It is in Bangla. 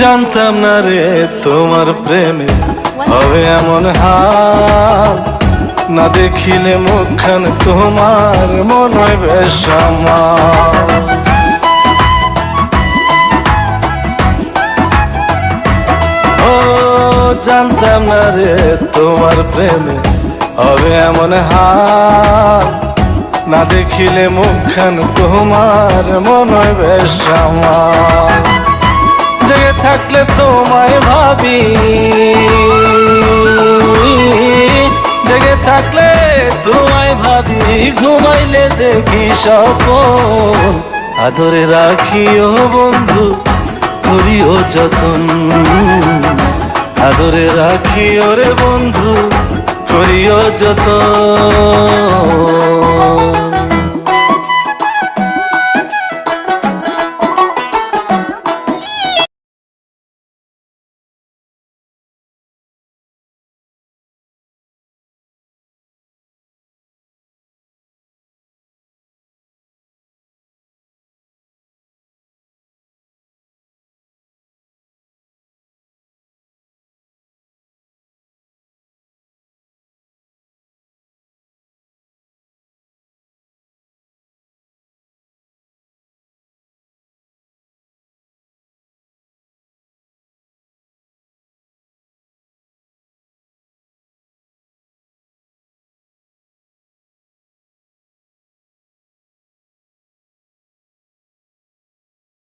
জানতাম না রে তোমার প্রেমে হবে এমন হাল, না দেখিলে মুখখান তোমার মন হয় বেশ আমার। ও জানতাম না রে তোমার প্রেমে হবে এমন হাল, না দেখিলে মুখখান তোমার মন হয় বেশ আমার। জেগে থাকলে তোমায় ভাবি, জেগে থাকলে তোমায় ভাবি, ঘুমাইলে দেখি স্বপ্ন। আদরে রাখিও বন্ধু, করিও যতন, আদরে রাখিও রে বন্ধু, করিও যতন।